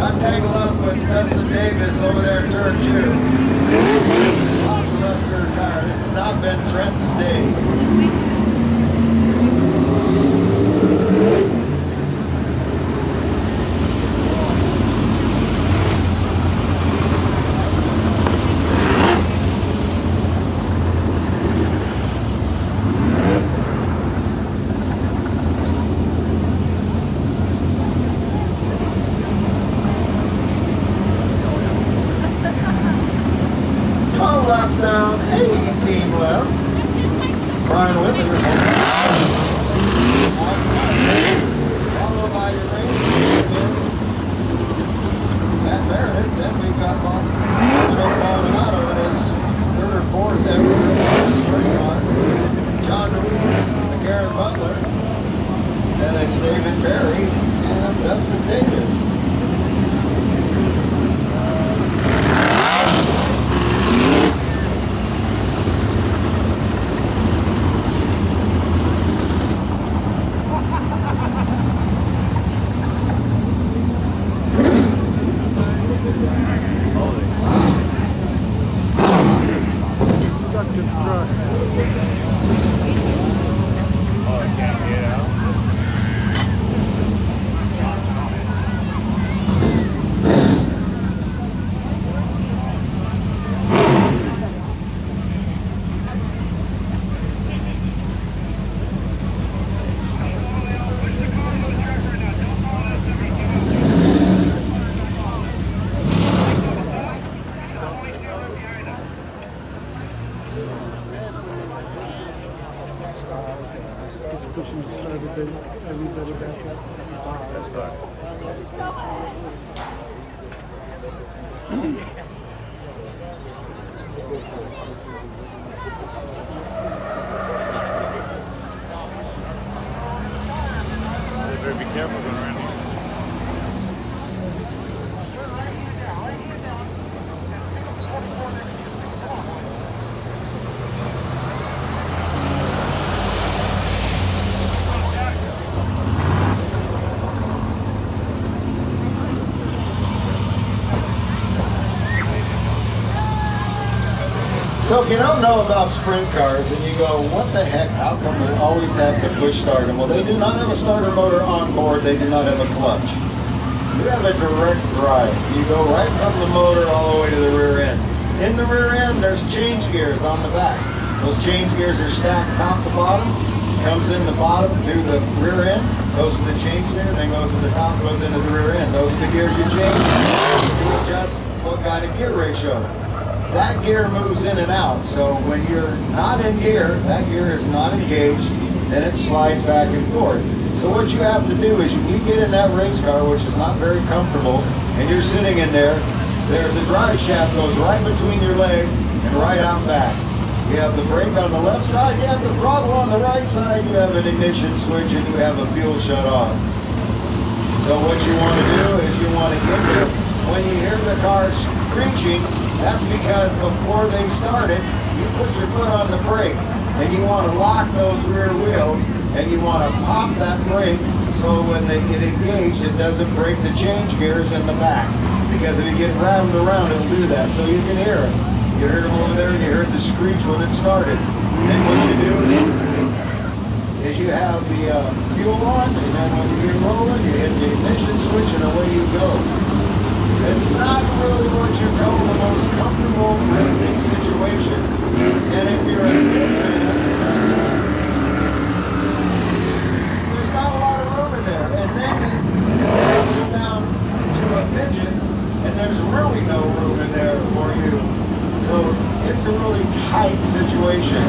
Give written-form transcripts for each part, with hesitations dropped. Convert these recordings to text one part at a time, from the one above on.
Got tangled up with Dustin Davis over there in turn 2. Off the left rear tire. This has not been Trenton's day. Laps down, 18 left. Brian Whitman followed by your race. Matt Barrett. Then we've got Maldonado in his third or fourth ever race sprint car. John Louise, McCarran Butler. And it's David Berry and Dustin Davis. Be careful going around here. So if you don't know about sprint cars and you go, what the heck, how come they always have to push start them? Well, they do not have a starter motor on board. They do not have a clutch. You have a direct drive. You go right from the motor all the way to the rear end. In the rear end, there's change gears on the back. Those change gears are stacked top to bottom. Comes in the bottom through the rear end, goes to the change there, then goes to the top, goes into the rear end. Those are the gears you change to adjust what kind of gear ratio. That gear moves in and out, so when you're not in gear, that gear is not engaged, then it slides back and forth. So what you have to do is you get in that race car, which is not very comfortable, and you're sitting in there, there's a drive shaft goes right between your legs and right out back. You have the brake on the left side, you have the throttle on the right side, you have an ignition switch, and you have a fuel shut off. So what you want to do is you want to get there. When you hear the car screeching, that's because before they started, you put your foot on the brake and you want to lock those rear wheels and you want to pop that brake so when they get engaged, it doesn't break the change gears in the back. Because if you get round and around, it'll do that. So you can hear it. You heard them over there and you heard the screech when it started. Then what you do is you have the fuel on, and then when you get rolling, you hit the ignition switch and away you go. It's not really what you call the most comfortable racing situation. And if you're there's not a lot of room in there. And then you pass this down to a midget, and there's really no room in there for you. So it's a really tight situation.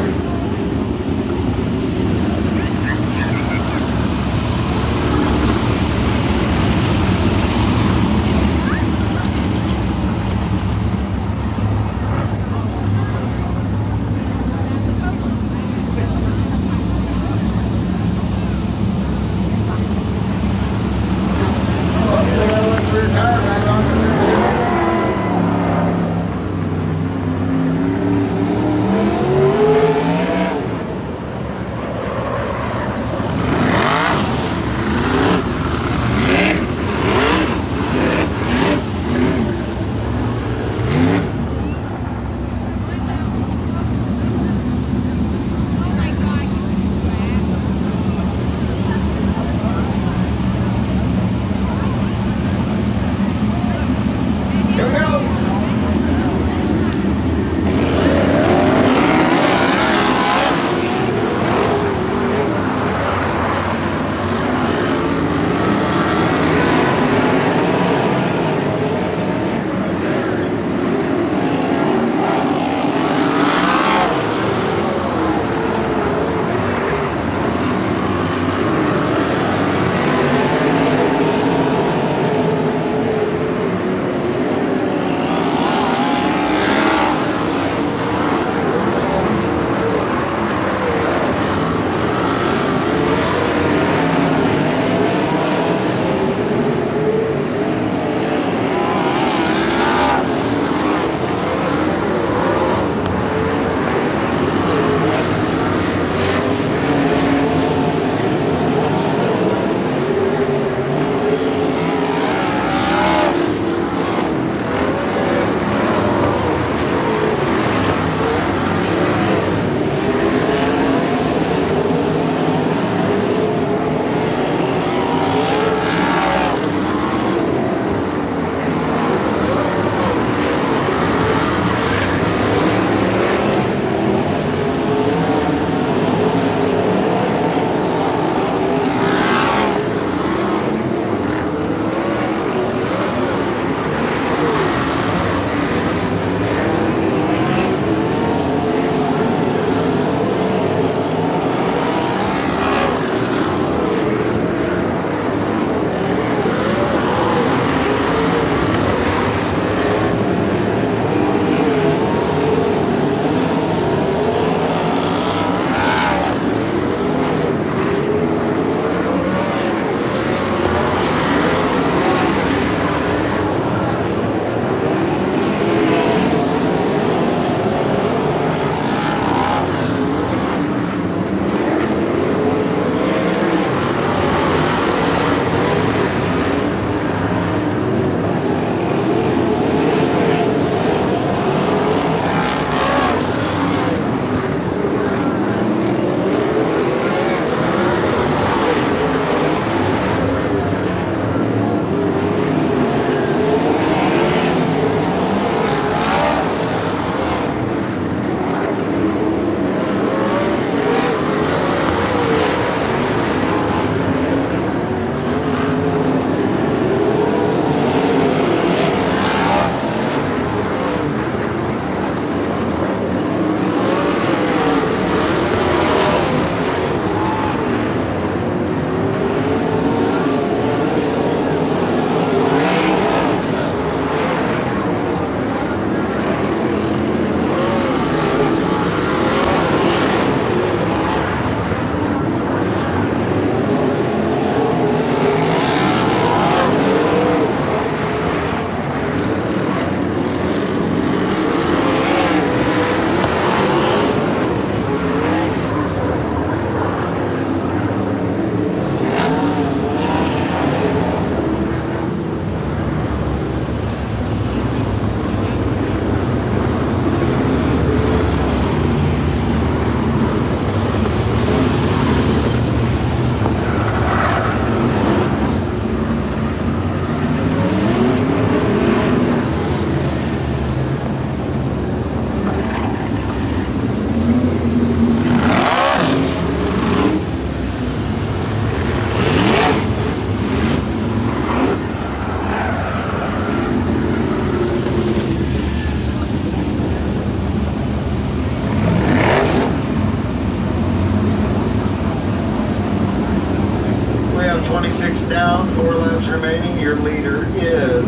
leader is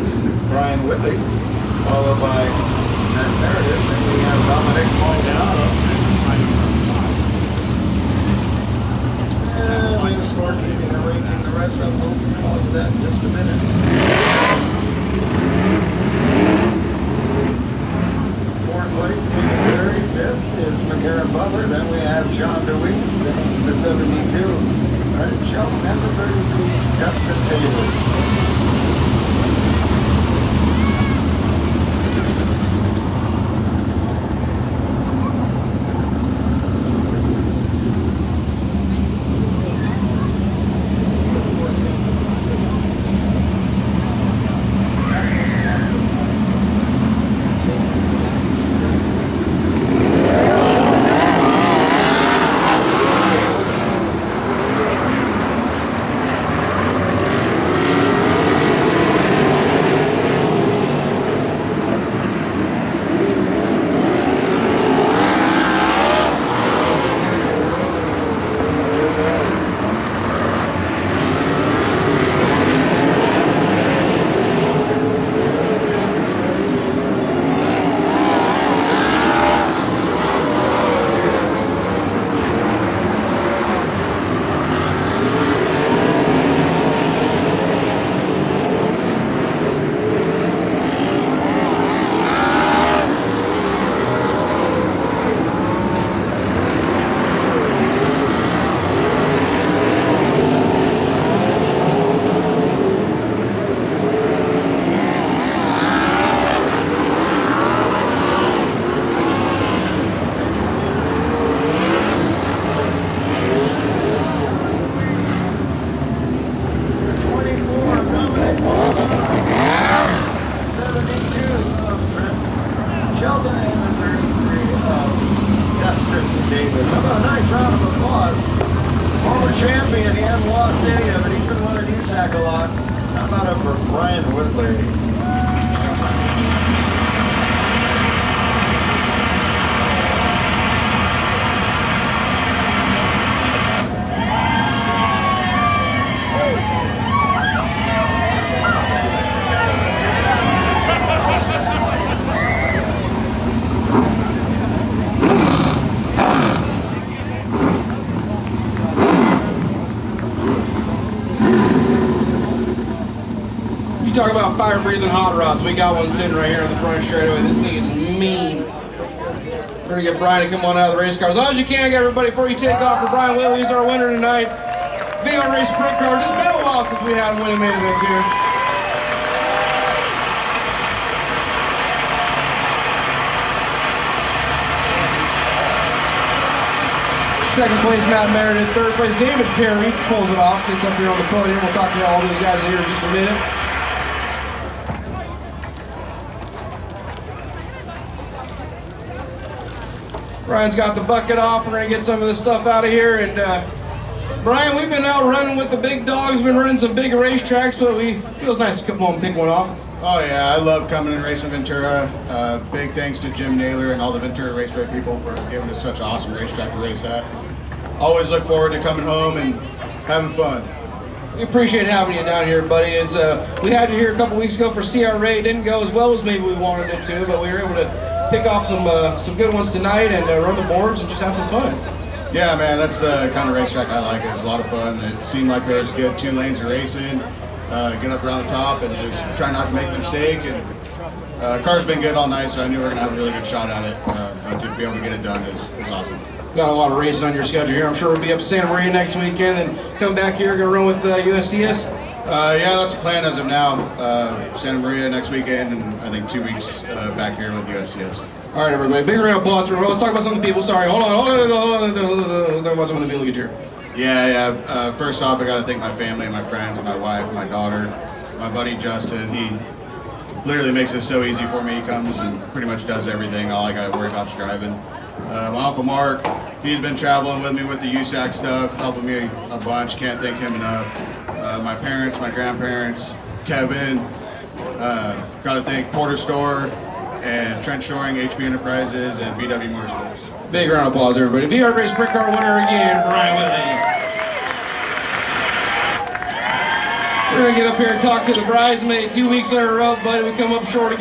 Brian Whitley, followed by Matt Meredith, and we have Dominic Maldonado. And we have scorekeeping, arranging the rest of them. We'll call to that in just a minute. Fourth place, David Berry. Fifth is McCarran Butler. Then we have John DeWeese, Denise the 72. All right, Sheldon, number 33, Justin Davis. Talk about fire-breathing hot rods. We got one sitting right here in the front straightaway. This thing is mean. We're gonna get Brian to come on out of the race car. As long as you can, get everybody before you take off for Brian Whitley. He's our winner tonight. VRA sprint car. It's been a while since we had winning main events here. Second place, Matt Meredith. Third place, David Perry pulls it off. Gets up here on the podium. We'll talk to all those guys here in just a minute. Brian's got the bucket off. We're gonna get some of this stuff out of here. And Brian, we've been out running with the big dogs. Been running some big racetracks, but it feels nice to come home and pick one off. Oh yeah, I love coming and racing Ventura. Big thanks to Jim Naylor and all the Ventura Raceway people for giving us such an awesome racetrack to race at. Always look forward to coming home and having fun. We appreciate having you down here, buddy. We had you here a couple weeks ago for CRA. It didn't go as well as maybe we wanted it to, but we were able to pick off some good ones tonight and run the boards and just have some fun. Yeah, man, that's the kind of racetrack I like. It was a lot of fun. It seemed like there was good 2 lanes of racing, get up around the top and just try not to make a mistake. And car's been good all night, so I knew we were going to have a really good shot at it. But to be able to get it done is awesome. Got a lot of racing on your schedule here. I'm sure we'll be up Santa Maria next weekend and come back here, gonna run with USCS. Yeah, that's the plan as of now. Santa Maria next weekend, and I think 2 weeks back here with USCS. All right, everybody. Big round of applause. Let's talk about some of the people. Sorry, hold on. Let's talk about some of the people get here. Yeah. First off, I got to thank my family, my friends, my wife, my daughter, my buddy Justin. He literally makes it so easy for me. He comes and pretty much does everything. All I got to worry about is driving. My Uncle Mark, he's been traveling with me with the USAC stuff, helping me a bunch. Can't thank him enough. My parents, my grandparents, Kevin. Got to thank Porter Store and Trent Shoring, HP Enterprises, and BW Motorsports. Big round of applause, everybody. VRA Sprint Car winner again, Brian Whitley. We're gonna get up here and talk to the bridesmaid 2 weeks in a row, but we come up short again.